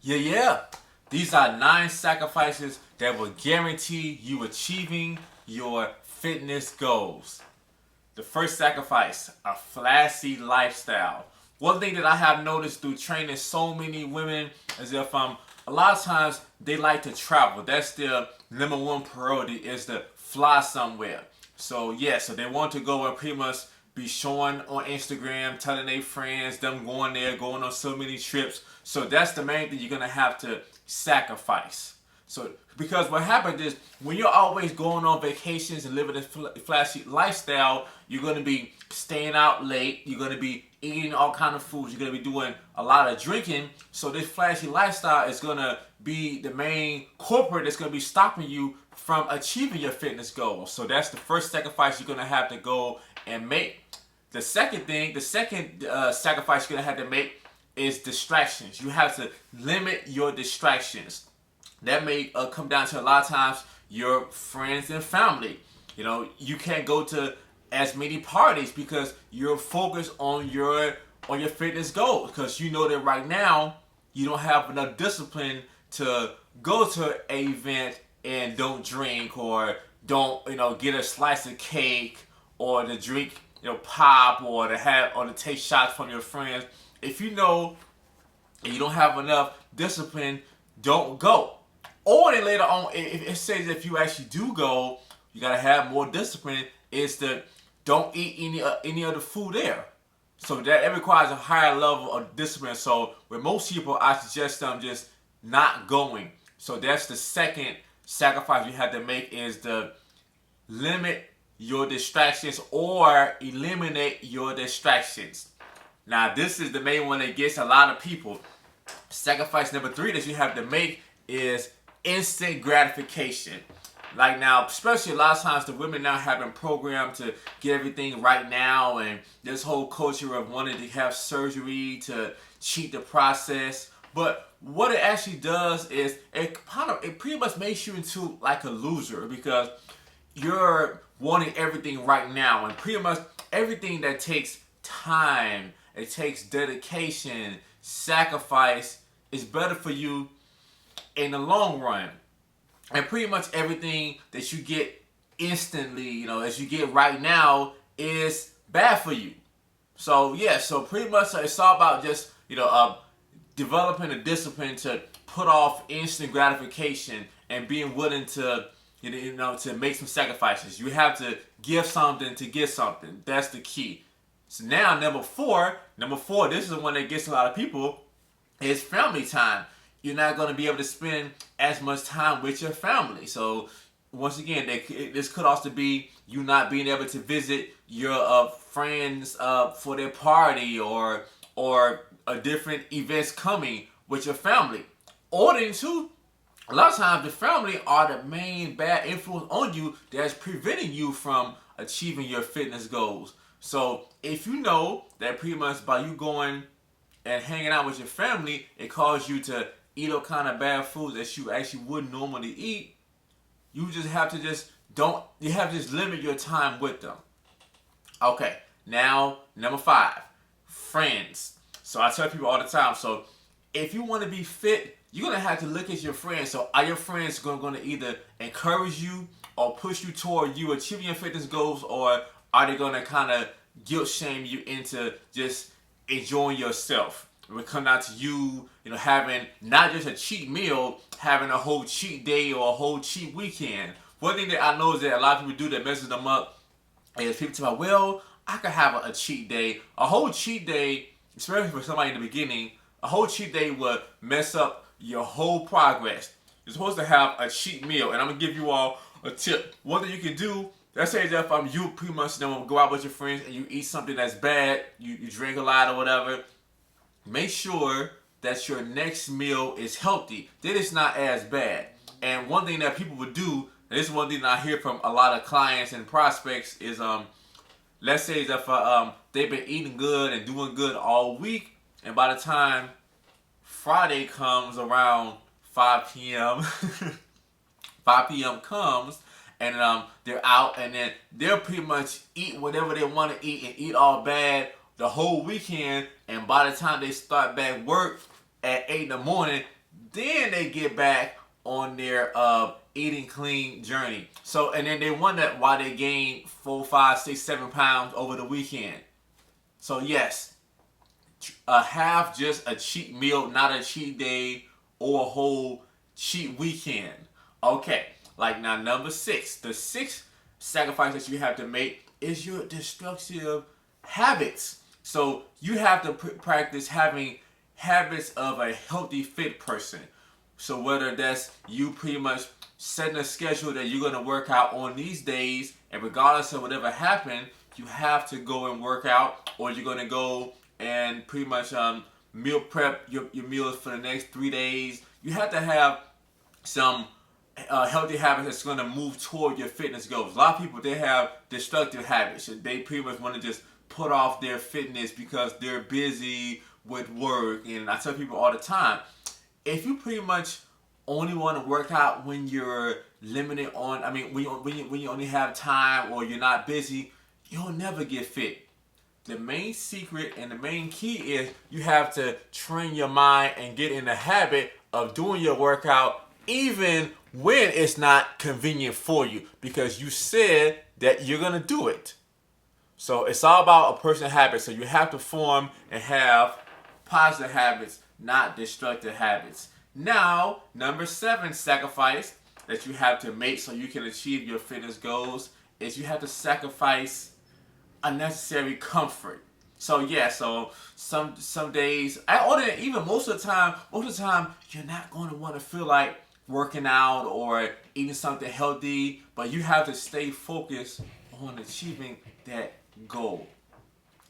Yeah. These are 9 sacrifices that will guarantee you achieving your fitness goals. The first sacrifice, a flashy lifestyle. One thing that I have noticed through training so many women is if a lot of times they like to travel. That's their number one priority is to fly somewhere. So yeah, so they want to go and pretty much be showing on Instagram, telling their friends, them going there, going on so many trips. So that's the main thing you're gonna have to sacrifice. So, because what happens is when you're always going on vacations and living a flashy lifestyle, you're going to be staying out late. You're going to be eating all kind of foods. You're going to be doing a lot of drinking. So this flashy lifestyle is going to be the main corporate that's going to be stopping you from achieving your fitness goals. So that's the first sacrifice you're going to have to go and make. The second sacrifice you're going to have to make is distractions. You have to limit your distractions. That may come down to a lot of times your friends and family. You know, you can't go to as many parties because you're focused on your fitness goals because you know that right now you don't have enough discipline to go to an event and don't drink or don't get a slice of cake or to drink pop or to take shots from your friends. If you know and you don't have enough discipline, don't go. Or then later on, if it says if you actually do go, you gotta have more discipline. Is to don't eat any other food there. So that it requires a higher level of discipline. So with most people, I suggest them just not going. So that's the second sacrifice you have to make is to limit your distractions or eliminate your distractions. Now this is the main one that gets a lot of people. Sacrifice number 3 that you have to make is instant gratification. Like now, especially a lot of times the women now have been programmed to get everything right now, and this whole culture of wanting to have surgery to cheat the process. But what it actually does is it pretty much makes you into like a loser because you're wanting everything right now, and pretty much everything that takes time, it takes dedication, sacrifice is better for you in the long run. And pretty much everything that you get instantly, as you get right now, is bad for you. So yeah, so pretty much it's all about just developing a discipline to put off instant gratification and being willing to to make some sacrifices. You have to give something to get something. That's the key. So now number four, this is the one that gets a lot of people, is family time. You're not going to be able to spend as much time with your family. So once again, this could also be you not being able to visit your friends for their party or different events coming with your family. Or then too, a lot of times the family are the main bad influence on you that's preventing you from achieving your fitness goals. So if you know that pretty much by you going and hanging out with your family, it causes you to eat all kind of bad foods that you actually wouldn't normally eat, you just have to limit your time with them. Okay, now number 5, friends. So I tell people all the time, so if you want to be fit, you're going to have to look at your friends. So are your friends going to either encourage you or push you toward you achieving your fitness goals, or are they going to kind of guilt shame you into just enjoying yourself? It would come down to you, having not just a cheat meal, having a whole cheat day or a whole cheat weekend. One thing that I know is that a lot of people do that messes them up is people tell me, well, I could have a cheat day. A whole cheat day, especially for somebody in the beginning, a whole cheat day would mess up your whole progress. You're supposed to have a cheat meal, and I'm going to give you all a tip. One thing you can do, let's say that if you pretty much go out with your friends and you eat something that's bad, you drink a lot or whatever, make sure that your next meal is healthy. Then it's not as bad. And one thing that people would do, and this is one thing that I hear from a lot of clients and prospects, is let's say that they've been eating good and doing good all week, and by the time Friday comes around 5 p.m. 5 p.m. comes, and they're out, and then they'll pretty much eat whatever they want to eat and eat all bad the whole weekend, and by the time they start back work at 8 in the morning, then they get back on their eating clean journey. So, and then they wonder why they gain 4, 5, 6, 7 pounds over the weekend. So yes, have just a cheat meal, not a cheat day or a whole cheat weekend. Okay, like now number 6, the sixth sacrifice that you have to make is your destructive habits. So you have to practice having habits of a healthy fit person. So whether that's you pretty much setting a schedule that you're going to work out on these days, and regardless of whatever happened, you have to go and work out, or you're going to go and pretty much meal prep your meals for the next 3 days. You have to have some healthy habits that's going to move toward your fitness goals. A lot of people, they have destructive habits. They pretty much want to just put off their fitness because they're busy with work. And I tell people all the time, if you pretty much only want to work out when you're limited on, I mean, when you only have time or you're not busy, you'll never get fit. The main secret and the main key is you have to train your mind and get in the habit of doing your workout even when it's not convenient for you, because you said that you're going to do it. So it's all about a person's habits. So you have to form and have positive habits, not destructive habits. Now, number 7 sacrifice that you have to make so you can achieve your fitness goals is you have to sacrifice unnecessary comfort. So yeah, so some days, even most of the time, you're not going to want to feel like working out or eating something healthy, but you have to stay focused on achieving that goal.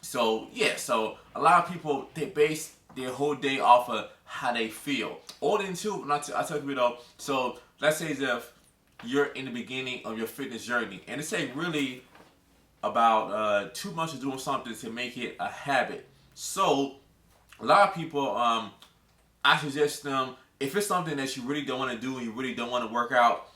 So yeah, so a lot of people, they base their whole day off of how they feel. All into, I tell you though, so let's say as if you're in the beginning of your fitness journey, and it's a really about 2 months of doing something to make it a habit. So a lot of people, I suggest them, if it's something that you really don't want to do and you really don't want to work out,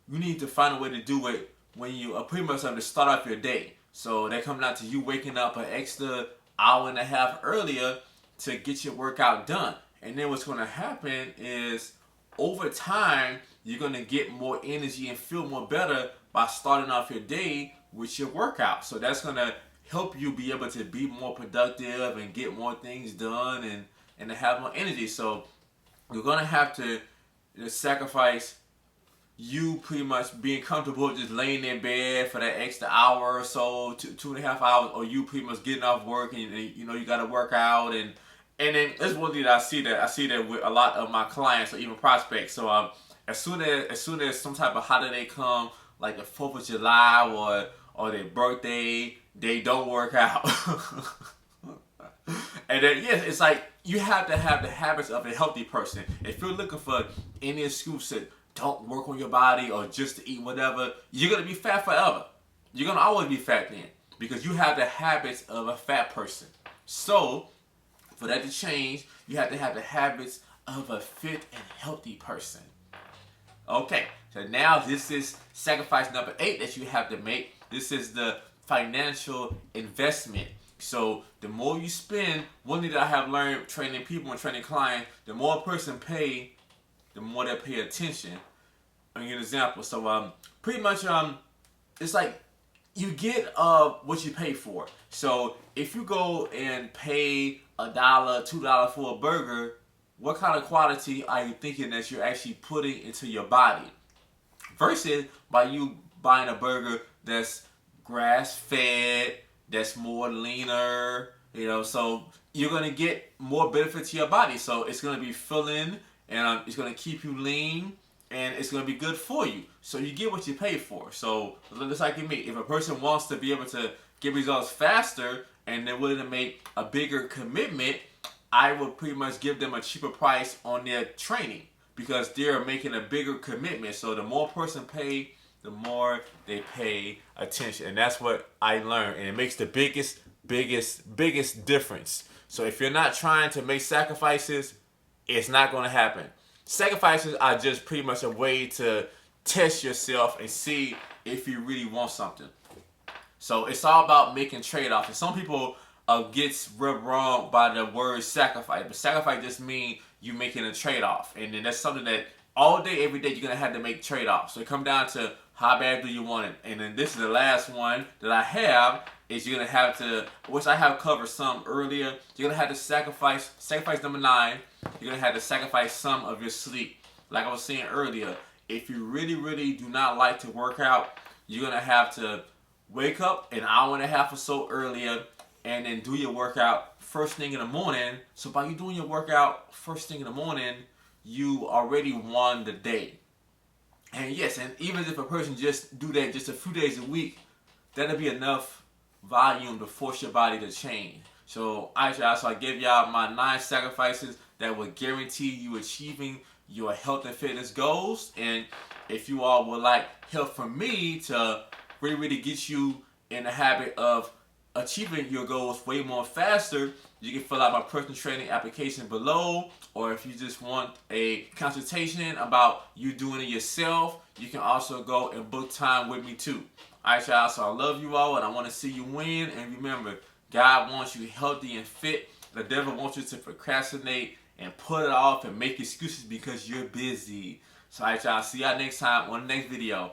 you need to find a way to do it when you are pretty much have to start off your day. So that comes out to you waking up an extra hour and a half earlier to get your workout done. And then what's going to happen is over time, you're going to get more energy and feel more better by starting off your day with your workout. So that's going to help you be able to be more productive and get more things done and to have more energy. So you're going to have to sacrifice you pretty much being comfortable just laying in bed for that extra hour or so, 2.5 hours, or you pretty much getting off work and you got to work out. And then that's one thing that I see that with a lot of my clients or even prospects. So as soon as some type of holiday come, like the 4th of July or their birthday, they don't work out. And then yes, it's like you have to have the habits of a healthy person. If you're looking for any excuse to don't work on your body or just to eat whatever, you're gonna be fat forever. You're gonna always be fat then because you have the habits of a fat person. So for that to change, you have to have the habits of a fit and healthy person. Okay, so now this is sacrifice number 8 that you have to make. This is the financial investment. So the more you spend, one thing that I have learned training people and training clients, the more a person pay, the more they pay attention. I'll give you an example. So pretty much it's like you get what you pay for. So if you go and pay $1, $2 for a burger, what kind of quality are you thinking that you're actually putting into your body? Versus by you buying a burger that's grass-fed, that's more leaner, so you're going to get more benefit to your body. So it's going to be filling, and it's going to keep you lean, and it's going to be good for you. So you get what you pay for. So just like me, if a person wants to be able to get results faster and they're willing to make a bigger commitment, I would pretty much give them a cheaper price on their training because they're making a bigger commitment. So the more a person pay, the more they pay attention. And that's what I learned. And it makes the biggest difference. So if you're not trying to make sacrifices, it's not going to happen. Sacrifices are just pretty much a way to test yourself and see if you really want something. So it's all about making trade-offs. And some people gets rubbed wrong by the word sacrifice. But sacrifice just means you making a trade-off. And then that's something that all day, every day, you're going to have to make trade-offs. So it comes down to how bad do you want it. And then this is the last one that I have, is you're going to have to, which I have covered some earlier, you're going to have to sacrifice number 9, you're going to have to sacrifice some of your sleep. Like I was saying earlier, if you really, really do not like to work out, you're going to have to wake up an hour and a half or so earlier and then do your workout first thing in the morning. So by you doing your workout first thing in the morning, you already won the day. And yes, and even if a person just do that just a few days a week, that'll be enough volume to force your body to change. So I give y'all my 9 sacrifices that will guarantee you achieving your health and fitness goals. And if you all would like help from me to really get you in the habit of achieving your goals way more faster, you can fill out my personal training application below. Or if you just want a consultation about you doing it yourself, you can also go and book time with me too. Alright, y'all, so I love you all and I want to see you win. And remember, God wants you healthy and fit. The devil wants you to procrastinate and put it off and make excuses because you're busy. So alright, y'all, see y'all next time on the next video.